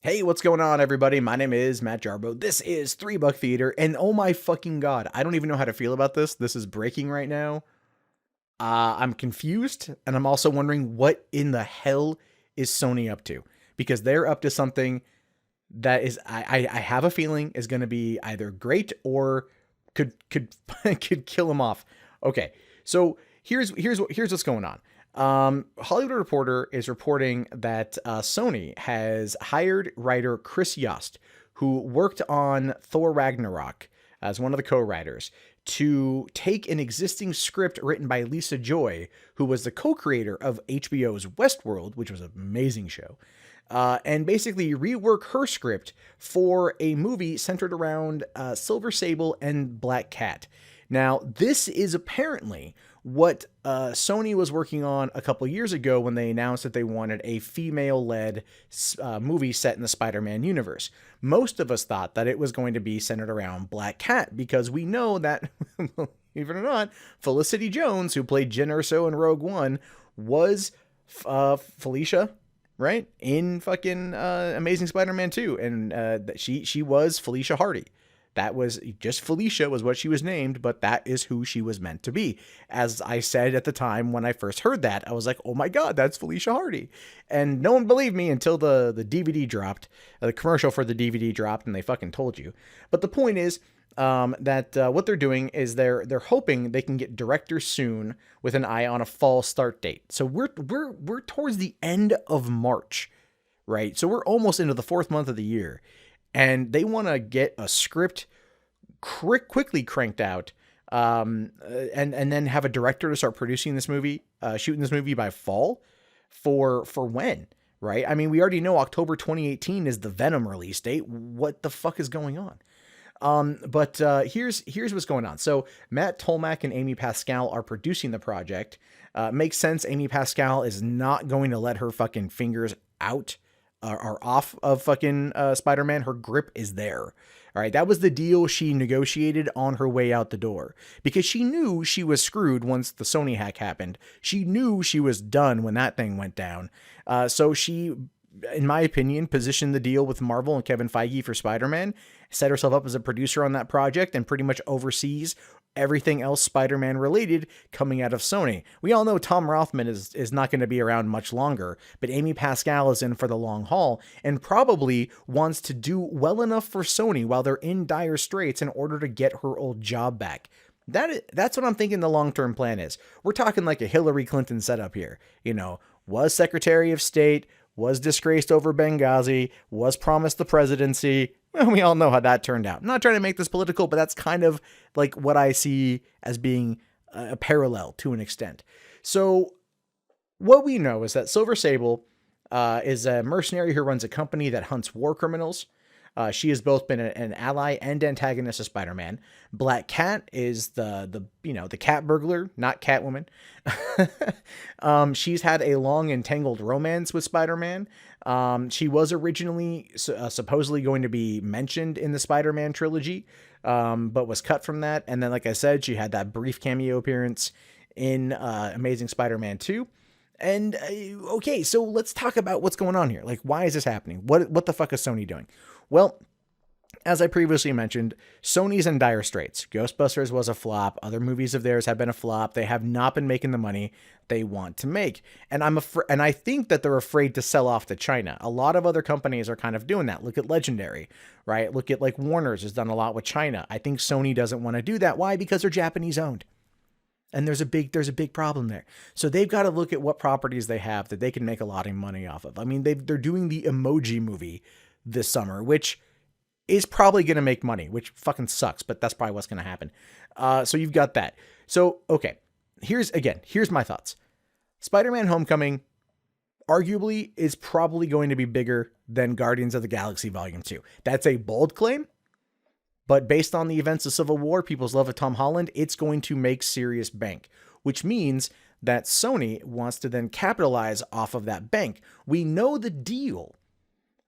Hey, what's going on, everybody? My name is Matt Jarbo. This is 3 Buck Theater, and oh my fucking god, I don't even know how to feel about this. This is breaking right now. I'm confused, and I'm also wondering what in the hell is Sony up to? Because they're up to something that is, I have a feeling, is going to be either great or could could kill him off. Okay, so here's what's going on. Hollywood Reporter is reporting that Sony has hired writer Chris Yost, who worked on Thor Ragnarok as one of the co-writers, to take an existing script written by Lisa Joy, who was the co-creator of HBO's Westworld, which was an amazing show, and basically rework her script for a movie centered around Silver Sable and Black Cat. Now, this is apparently what Sony was working on a couple years ago when they announced that they wanted a female-led movie set in the Spider-Man universe. Most of us thought that it was going to be centered around Black Cat because we know that, believe it or not, Felicity Jones, who played Jyn Erso in Rogue One, was Felicia, right, in fucking Amazing Spider-Man 2, and she was Felicia Hardy. That was just Felicia was what she was named, but that is who she was meant to be. As I said at the time when I first heard that, I was like, oh my God, that's Felicia Hardy. And no one believed me until the DVD dropped, the commercial for the DVD dropped, and they fucking told you. But the point is that what they're doing is they're hoping they can get directors soon with an eye on a fall start date. So we're towards the end of March, right? So we're almost into the fourth month of the year. And they want to get a script quickly cranked out, and then have a director to start producing this movie, shooting this movie by fall. For when, right? I mean, we already know October 2018 is the Venom release date. What the fuck is going on? But here's what's going on. So Matt Tolmach and Amy Pascal are producing the project. Makes sense. Amy Pascal is not going to let her fucking fingers out are off of fucking Spider-Man. Her grip is there. All right, that was the deal she negotiated on her way out the door because she knew she was screwed once the Sony hack happened. She knew she was done when that thing went down. So she, in my opinion, positioned the deal with Marvel and Kevin Feige for Spider-Man, set herself up as a producer on that project, and pretty much oversees everything else Spider-Man related coming out of Sony. We all know Tom Rothman is not going to be around much longer, but Amy Pascal is in for the long haul and probably wants to do well enough for Sony while they're in dire straits in order to get her old job back. That's what I'm thinking the long-term plan is. We're talking like a Hillary Clinton setup here. You know, was Secretary of State, was disgraced over Benghazi, was promised the presidency. Well, we all know how that turned out. I'm not trying to make this political, but that's kind of like what I see as being a parallel to an extent. So what we know is that Silver Sable is a mercenary who runs a company that hunts war criminals. She has both been an ally and antagonist of Spider-Man. Black Cat is the cat burglar, not Catwoman. She's had a long entangled romance with Spider-Man. She was originally supposedly going to be mentioned in the Spider-Man trilogy, but was cut from that. And then, like I said, she had that brief cameo appearance in Amazing Spider-Man 2. And okay, so let's talk about what's going on here. Like, why is this happening? What the fuck is Sony doing? Well, as I previously mentioned, Sony's in dire straits. Ghostbusters was a flop. Other movies of theirs have been a flop. They have not been making the money they want to make. And and I think that they're afraid to sell off to China. A lot of other companies are kind of doing that. Look at Legendary, right? Look at like Warner's has done a lot with China. I think Sony doesn't want to do that. Why? Because they're Japanese owned. And there's a big problem there. So they've got to look at what properties they have that they can make a lot of money off of. I mean, they're doing the Emoji Movie this summer, which is probably going to make money, which fucking sucks, but that's probably what's going to happen. So you've got that. So, okay, here's my thoughts. Spider-Man Homecoming arguably is probably going to be bigger than Guardians of the Galaxy Volume 2. That's a bold claim, but based on the events of Civil War, people's love of Tom Holland, it's going to make serious bank, which means that Sony wants to then capitalize off of that bank. We know the deal.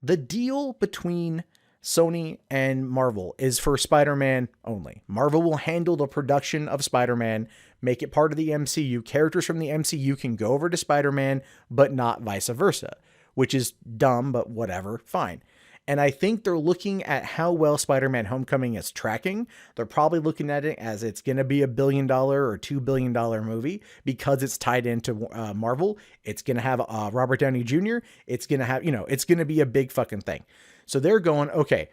The deal between Sony and Marvel is for Spider-Man only. Marvel will handle the production of Spider-Man, make it part of the MCU. Characters from the MCU can go over to Spider-Man, but not vice versa, which is dumb, but whatever, fine. And I think they're looking at how well Spider-Man Homecoming is tracking. They're probably looking at it as it's going to be $1 billion or $2 billion movie because it's tied into Marvel. It's going to have Robert Downey Jr. It's going to have, it's going to be a big fucking thing. So they're going, okay,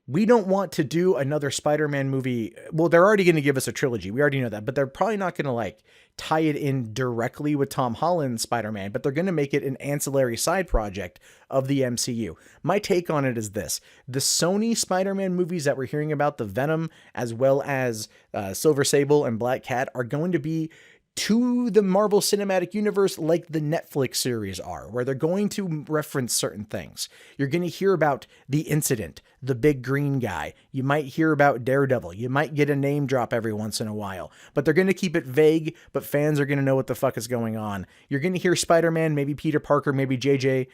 we don't want to do another Spider-Man movie. Well, they're already going to give us a trilogy. We already know that, but they're probably not going to like tie it in directly with Tom Holland's Spider-Man, but they're going to make it an ancillary side project of the MCU. My take on it is this: the Sony Spider-Man movies that we're hearing about, the Venom, as well as Silver Sable and Black Cat, are going to be to the Marvel Cinematic Universe like the Netflix series are, where they're going to reference certain things. You're going to hear about the Incident, the big green guy. You might hear about Daredevil. You might get a name drop every once in a while, but they're going to keep it vague, but fans are going to know what the fuck is going on. You're going to hear Spider-Man, maybe Peter Parker, maybe JJ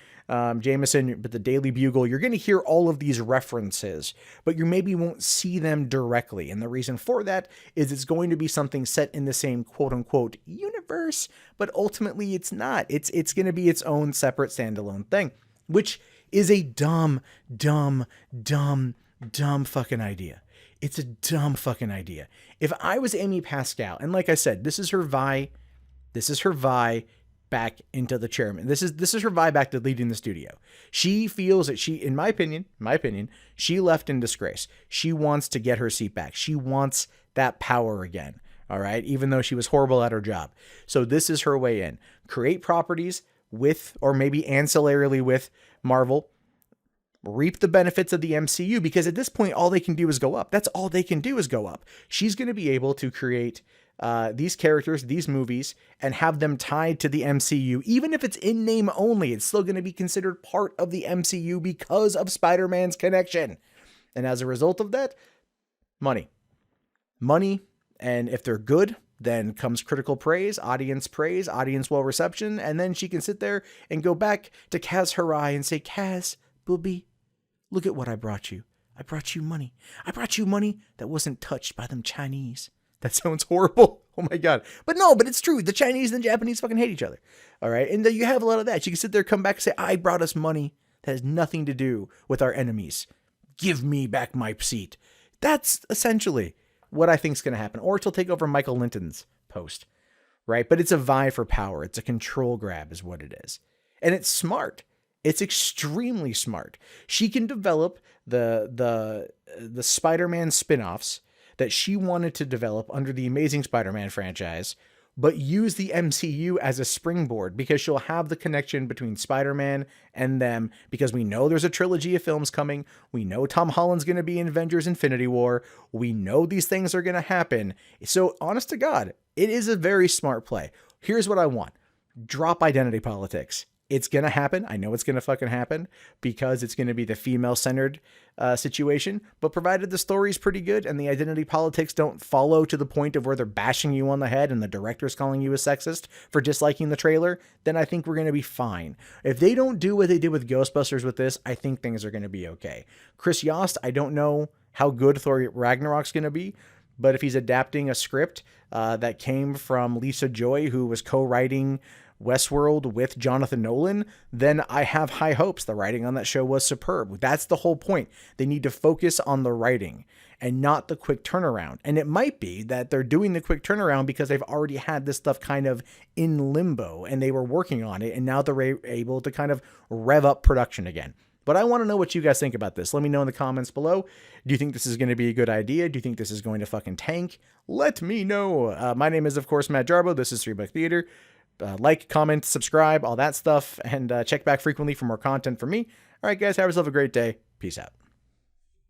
Jameson, but the Daily Bugle. You're going to hear all of these references, but you maybe won't see them directly. And the reason for that is it's going to be something set in the same quote unquote universe, but ultimately it's not. It's going to be its own separate standalone thing, which is a dumb fucking idea. It's a dumb fucking idea. If I was Amy Pascal, and like I said, this is her vie back into the chairman. This is her vie back to leading the studio. She feels that she, in my opinion, she left in disgrace. She wants to get her seat back. She wants that power again. All right. Even though she was horrible at her job. So this is her way in. Create properties with, or maybe ancillarily with, Marvel. Reap the benefits of the MCU, because at this point, all they can do is go up. That's all they can do is go up. She's going to be able to create these characters, these movies, and have them tied to the MCU. Even if it's in name only, it's still going to be considered part of the MCU because of Spider-Man's connection. And as a result of that, money. And if they're good, then comes critical praise, audience well reception. And then she can sit there and go back to Kaz Hirai and say, Kaz, booby, look at what I brought you. I brought you money. I brought you money that wasn't touched by them Chinese. That sounds horrible. Oh my God. But no, but it's true. The Chinese and the Japanese fucking hate each other. All right. And you have a lot of that. She can sit there, come back and say, I brought us money that has nothing to do with our enemies. Give me back my seat. That's essentially what I think is going to happen. Or she'll take over Michael Linton's post. Right. But it's a vie for power. It's a control grab is what it is. And it's smart. It's extremely smart. She can develop the Spider-Man spin-offs that she wanted to develop under the Amazing Spider-Man franchise, but use the MCU as a springboard, because she'll have the connection between Spider-Man and them, because we know there's a trilogy of films coming. We know Tom Holland's going to be in Avengers Infinity War. We know these things are going to happen. So honest to God, it is a very smart play. Here's what I want. Drop identity politics. It's going to happen. I know it's going to fucking happen, because it's going to be the female-centered situation. But provided the story's pretty good and the identity politics don't follow to the point of where they're bashing you on the head and the director's calling you a sexist for disliking the trailer, then I think we're going to be fine. If they don't do what they did with Ghostbusters with this, I think things are going to be okay. Chris Yost, I don't know how good Thor Ragnarok's going to be, but if he's adapting a script that came from Lisa Joy, who was co-writing Westworld with Jonathan Nolan, then I have high hopes. The writing on that show was superb. That's the whole point. They need to focus on the writing and not the quick turnaround. And it might be that they're doing the quick turnaround because they've already had this stuff kind of in limbo and they were working on it, and now they're able to kind of rev up production again. But I want to know what you guys think about this. Let me know in the comments below. Do you think this is going to be a good idea? Do you think this is going to fucking tank? Let me know. My name is, of course, Matt Jarbo. This is 3 Buck Theater. Like, comment, subscribe, all that stuff, and check back frequently for more content from me. All right, guys, have yourself a great day. Peace out.